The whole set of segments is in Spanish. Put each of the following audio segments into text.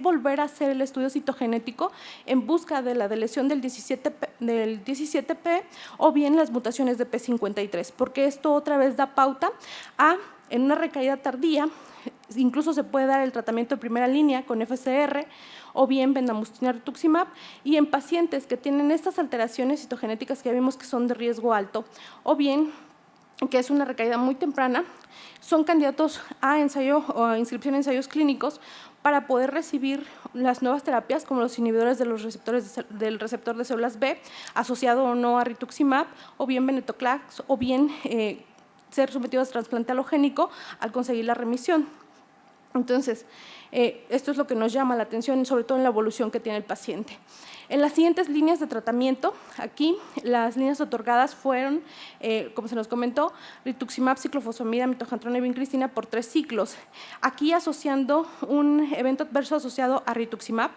volver a hacer el estudio citogenético en busca de la deleción del 17P o bien las mutaciones de P53, porque esto otra vez da pauta a, en una recaída tardía, incluso se puede dar el tratamiento de primera línea con FCR o bien bendamustine rituximab, y en pacientes que tienen estas alteraciones citogenéticas que ya vimos que son de riesgo alto o bien que es una recaída muy temprana, son candidatos a ensayo o a inscripción en ensayos clínicos para poder recibir las nuevas terapias como los inhibidores de los receptores del receptor de células B asociado o no a rituximab o bien venetoclax o bien ser sometidos a trasplante halogénico al conseguir la remisión. Entonces, esto es lo que nos llama la atención, sobre todo en la evolución que tiene el paciente. En las siguientes líneas de tratamiento, aquí las líneas otorgadas fueron, como se nos comentó, rituximab, ciclofosfamida, mitoxantrona y vincristina por 3 ciclos. Aquí asociando un evento adverso asociado a rituximab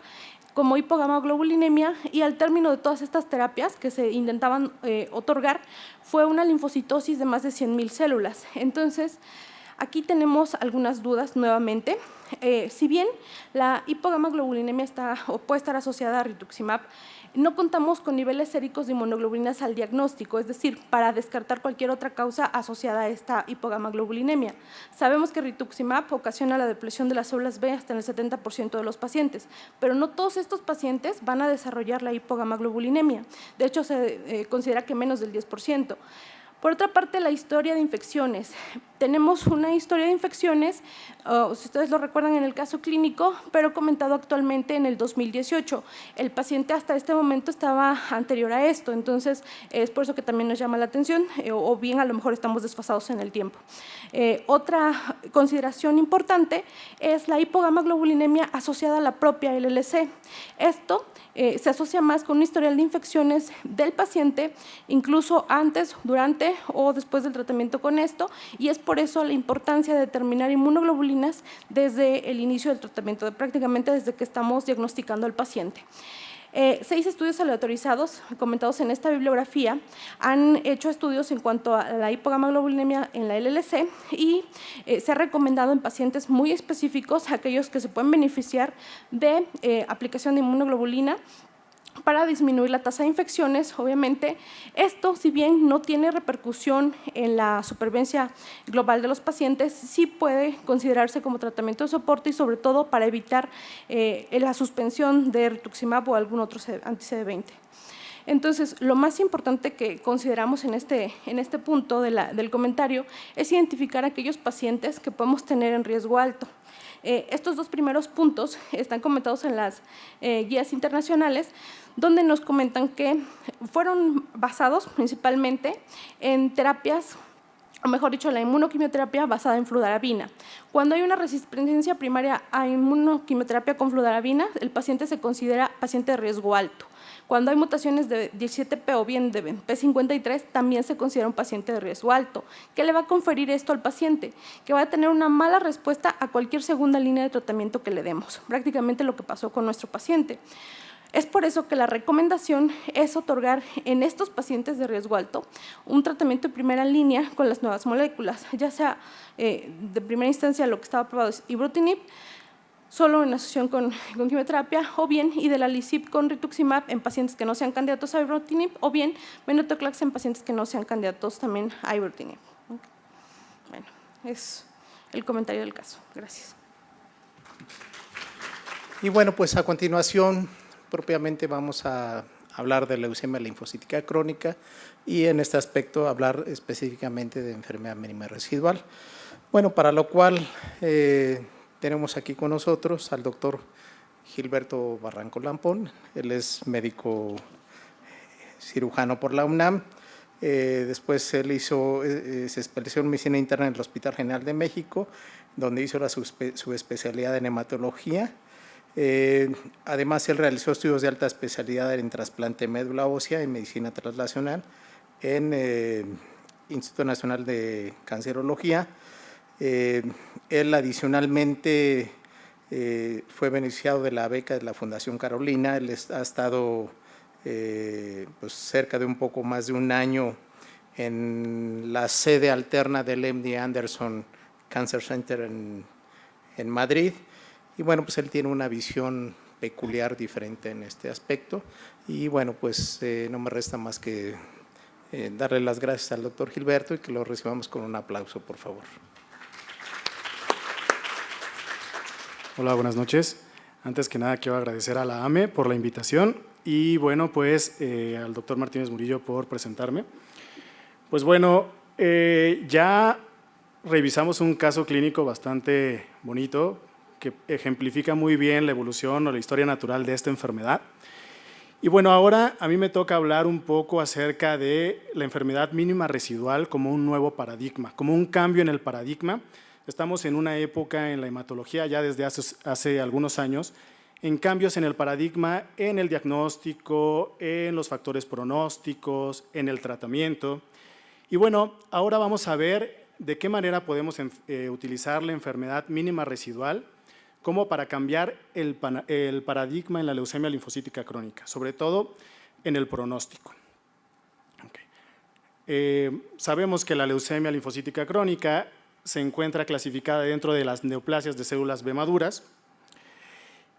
como hipogamaglobulinemia, y al término de todas estas terapias que se intentaban otorgar fue una linfocitosis de más de 100,000 células. Entonces, aquí tenemos algunas dudas nuevamente. Si bien la hipogamaglobulinemia puede estar asociada a rituximab, no contamos con niveles séricos de inmunoglobulinas al diagnóstico, es decir, para descartar cualquier otra causa asociada a esta hipogamaglobulinemia. Sabemos que rituximab ocasiona la depresión de las células B hasta en el 70% de los pacientes, pero no todos estos pacientes van a desarrollar la hipogamaglobulinemia. De hecho, se considera que menos del 10%. Por otra parte, la historia de infecciones. Tenemos una historia de infecciones, si ustedes lo recuerdan en el caso clínico, pero comentado actualmente en el 2018. El paciente hasta este momento estaba anterior a esto, entonces es por eso que también nos llama la atención, o bien a lo mejor estamos desfasados en el tiempo. Otra consideración importante es la hipogamaglobulinemia asociada a la propia LLC. Esto se asocia más con un historial de infecciones del paciente, incluso antes, durante o después del tratamiento con esto, y es por eso la importancia de determinar inmunoglobulinas desde el inicio del tratamiento, prácticamente desde que estamos diagnosticando al paciente. 6 estudios aleatorizados comentados en esta bibliografía han hecho estudios en cuanto a la hipogamaglobulinemia en la LLC y se ha recomendado en pacientes muy específicos, aquellos que se pueden beneficiar de aplicación de inmunoglobulina para disminuir la tasa de infecciones. Obviamente, esto, si bien no tiene repercusión en la supervivencia global de los pacientes, sí puede considerarse como tratamiento de soporte y sobre todo para evitar la suspensión de rituximab o algún otro anti-CD20. Entonces, lo más importante que consideramos en este punto del comentario es identificar aquellos pacientes que podemos tener en riesgo alto. Estos 2 primeros puntos están comentados en las guías internacionales, donde nos comentan que fueron basados principalmente en terapias, o mejor dicho, la inmunoquimioterapia basada en fludarabina. Cuando hay una resistencia primaria a inmunoquimioterapia con fludarabina, el paciente se considera paciente de riesgo alto. Cuando hay mutaciones de 17P o bien de P53, también se considera un paciente de riesgo alto. ¿Qué le va a conferir esto al paciente? Que va a tener una mala respuesta a cualquier segunda línea de tratamiento que le demos, prácticamente lo que pasó con nuestro paciente. Es por eso que la recomendación es otorgar en estos pacientes de riesgo alto un tratamiento de primera línea con las nuevas moléculas, ya sea de primera instancia lo que estaba aprobado es ibrutinib, solo en asociación con quimioterapia, o bien idelalisib con rituximab en pacientes que no sean candidatos a ibrutinib, o bien venetoclax en pacientes que no sean candidatos también a ibrutinib. Bueno, es el comentario del caso. Gracias. Y bueno, pues a continuación propiamente vamos a hablar de leucemia linfocítica crónica y en este aspecto hablar específicamente de enfermedad mínima residual. Bueno, para lo cual tenemos aquí con nosotros al doctor Gilberto Barranco Lampón. Él es médico cirujano por la UNAM. Después él se especializó en medicina interna en el Hospital General de México, donde hizo su especialidad en hematología. Además, él realizó estudios de alta especialidad en trasplante de médula ósea y medicina translacional en Instituto Nacional de Cancerología. Él adicionalmente fue beneficiado de la beca de la Fundación Carolina. Él ha estado pues cerca de un poco más de un año en la sede alterna del MD Anderson Cancer Center en Madrid, y bueno, pues él tiene una visión peculiar, diferente en este aspecto, y bueno, pues no me resta más que darle las gracias al doctor Gilberto y que lo recibamos con un aplauso, por favor. Hola, buenas noches. Antes que nada quiero agradecer a la AME por la invitación y bueno, pues al doctor Martínez Murillo por presentarme. Pues bueno, ya revisamos un caso clínico bastante bonito que ejemplifica muy bien la evolución o la historia natural de esta enfermedad. Y bueno, ahora a mí me toca hablar un poco acerca de la enfermedad mínima residual como un nuevo paradigma, como un cambio en el paradigma. Estamos en una época en la hematología, ya desde hace algunos años, en cambios en el paradigma, en el diagnóstico, en los factores pronósticos, en el tratamiento. Y bueno, ahora vamos a ver de qué manera podemos utilizar la enfermedad mínima residual como para cambiar el paradigma en la leucemia linfocítica crónica, sobre todo en el pronóstico. Sabemos que la leucemia linfocítica crónica se encuentra clasificada dentro de las neoplasias de células B maduras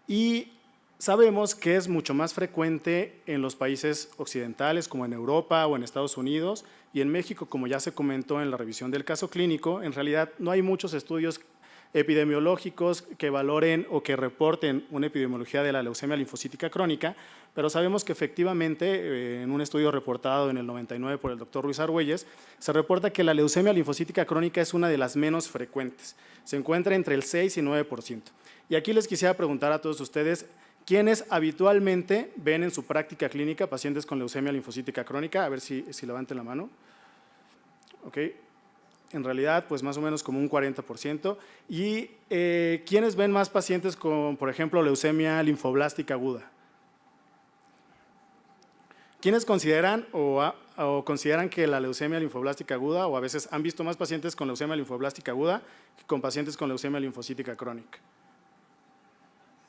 y sabemos que es mucho más frecuente en los países occidentales como en Europa o en Estados Unidos, y en México, como ya se comentó en la revisión del caso clínico, en realidad no hay muchos estudios epidemiológicos que valoren o que reporten una epidemiología de la leucemia linfocítica crónica, pero sabemos que efectivamente en un estudio reportado en el 99 por el doctor Ruiz Argüelles, se reporta que la leucemia linfocítica crónica es una de las menos frecuentes, se encuentra entre el 6 y 9%. Y aquí les quisiera preguntar a todos ustedes, ¿quiénes habitualmente ven en su práctica clínica pacientes con leucemia linfocítica crónica? A ver si levanten la mano. Ok. En realidad, pues más o menos como un 40%. ¿Y quiénes ven más pacientes con, por ejemplo, leucemia linfoblástica aguda? ¿Quiénes consideran o consideran que la leucemia linfoblástica aguda, o a veces han visto más pacientes con leucemia linfoblástica aguda que con pacientes con leucemia linfocítica crónica?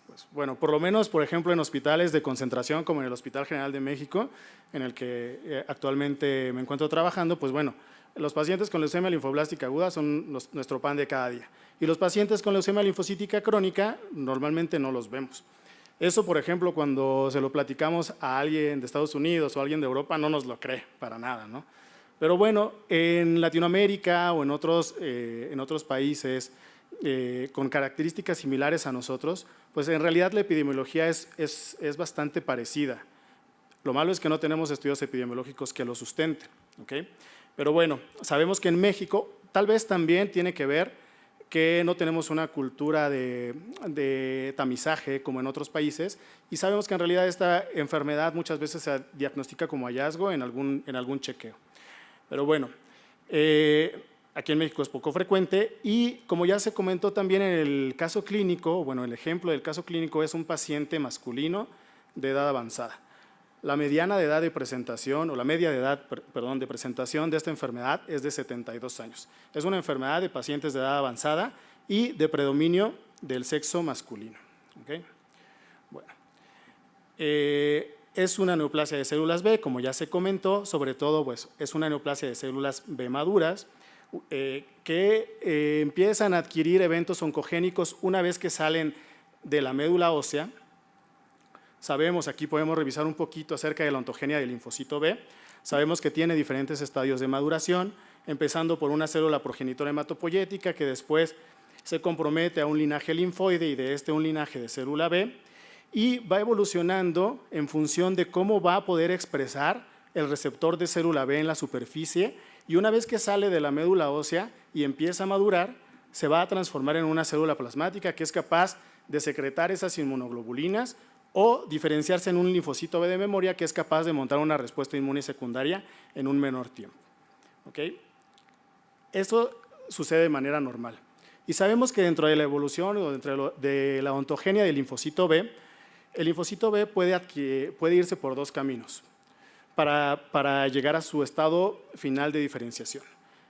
Pues, bueno, por lo menos, por ejemplo, en hospitales de concentración como en el Hospital General de México, en el que actualmente me encuentro trabajando, pues bueno, los pacientes con leucemia linfoblástica aguda son nuestro pan de cada día. Y los pacientes con leucemia linfocítica crónica normalmente no los vemos. Eso, por ejemplo, cuando se lo platicamos a alguien de Estados Unidos o a alguien de Europa, no nos lo cree para nada, ¿no? Pero bueno, en Latinoamérica o en otros países con características similares a nosotros, pues en realidad la epidemiología es bastante parecida. Lo malo es que no tenemos estudios epidemiológicos que lo sustenten, ¿ok? Pero bueno, sabemos que en México tal vez también tiene que ver que no tenemos una cultura de tamizaje como en otros países, y sabemos que en realidad esta enfermedad muchas veces se diagnostica como hallazgo en algún chequeo. Pero bueno, aquí en México es poco frecuente, y como ya se comentó también en el caso clínico, bueno, el ejemplo del caso clínico es un paciente masculino de edad avanzada. La mediana de edad de presentación, o la media de edad, perdón, de presentación de esta enfermedad es de 72 años. Es una enfermedad de pacientes de edad avanzada y de predominio del sexo masculino. ¿Okay? Bueno, es una neoplasia de células B, como ya se comentó, sobre todo pues, es una neoplasia de células B maduras que empiezan a adquirir eventos oncogénicos una vez que salen de la médula ósea. Sabemos, aquí podemos revisar un poquito acerca de la ontogenia del linfocito B. Sabemos que tiene diferentes estadios de maduración, empezando por una célula progenitora hematopoyética que después se compromete a un linaje linfoide y de este un linaje de célula B, y va evolucionando en función de cómo va a poder expresar el receptor de célula B en la superficie, y una vez que sale de la médula ósea y empieza a madurar, se va a transformar en una célula plasmática que es capaz de secretar esas inmunoglobulinas o diferenciarse en un linfocito B de memoria que es capaz de montar una respuesta inmune secundaria en un menor tiempo. ¿Okay? Esto sucede de manera normal. Y sabemos que dentro de la evolución o dentro de la ontogenia del linfocito B, el linfocito B puede irse por dos caminos para llegar a su estado final de diferenciación.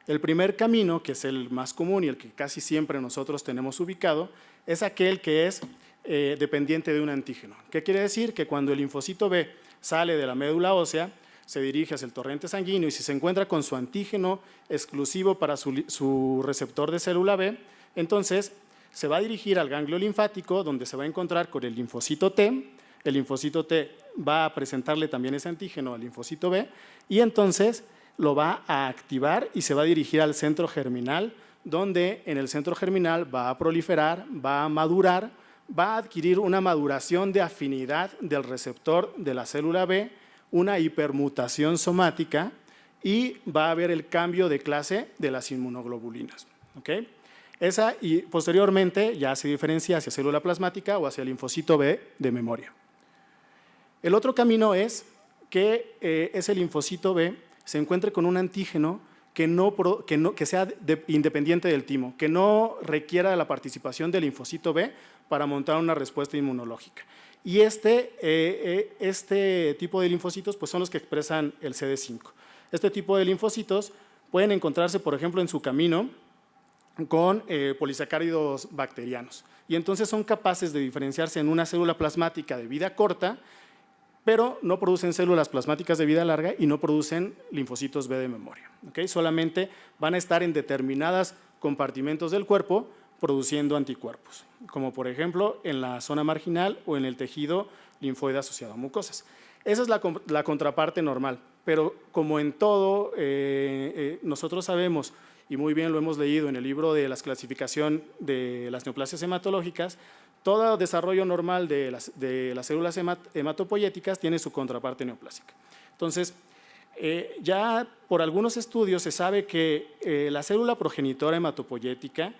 El primer camino, que es el más común y el que casi siempre nosotros tenemos ubicado, es aquel que es dependiente de un antígeno. ¿Qué quiere decir? Que cuando el linfocito B sale de la médula ósea, se dirige hacia el torrente sanguíneo y si se encuentra con su antígeno exclusivo para su receptor de célula B, entonces se va a dirigir al ganglio linfático, donde se va a encontrar con el linfocito T. El linfocito T va a presentarle también ese antígeno al linfocito B y entonces lo va a activar y se va a dirigir al centro germinal, donde en el centro germinal va a proliferar, va a madurar, va a adquirir una maduración de afinidad del receptor de la célula B, una hipermutación somática y va a haber el cambio de clase de las inmunoglobulinas. ¿Okay? Esa, y posteriormente ya se diferencia hacia célula plasmática o hacia el linfocito B de memoria. El otro camino es que ese linfocito B se encuentre con un antígeno que sea independiente del timo, que no requiera de la participación del linfocito B para montar una respuesta inmunológica. Y este tipo de linfocitos pues, son los que expresan el CD5. Este tipo de linfocitos pueden encontrarse, por ejemplo, en su camino con polisacáridos bacterianos. Y entonces son capaces de diferenciarse en una célula plasmática de vida corta, pero no producen células plasmáticas de vida larga y no producen linfocitos B de memoria. ¿Okay? Solamente van a estar en determinados compartimentos del cuerpo produciendo anticuerpos, como por ejemplo en la zona marginal o en el tejido linfoide asociado a mucosas. Esa es la contraparte normal, pero como en todo, nosotros sabemos, y muy bien lo hemos leído en el libro de la clasificación de las neoplasias hematológicas, todo desarrollo normal de las células hematopoyéticas tiene su contraparte neoplásica. Entonces, ya por algunos estudios se sabe que la célula progenitora hematopoyética,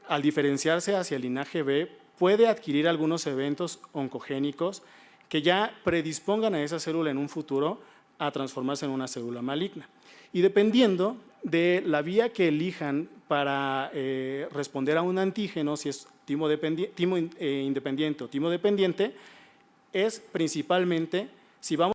al diferenciarse hacia el linaje B, puede adquirir algunos eventos oncogénicos que ya predispongan a esa célula en un futuro a transformarse en una célula maligna. Y dependiendo de la vía que elijan para responder a un antígeno, si es timo independiente o timo dependiente, es principalmente si vamos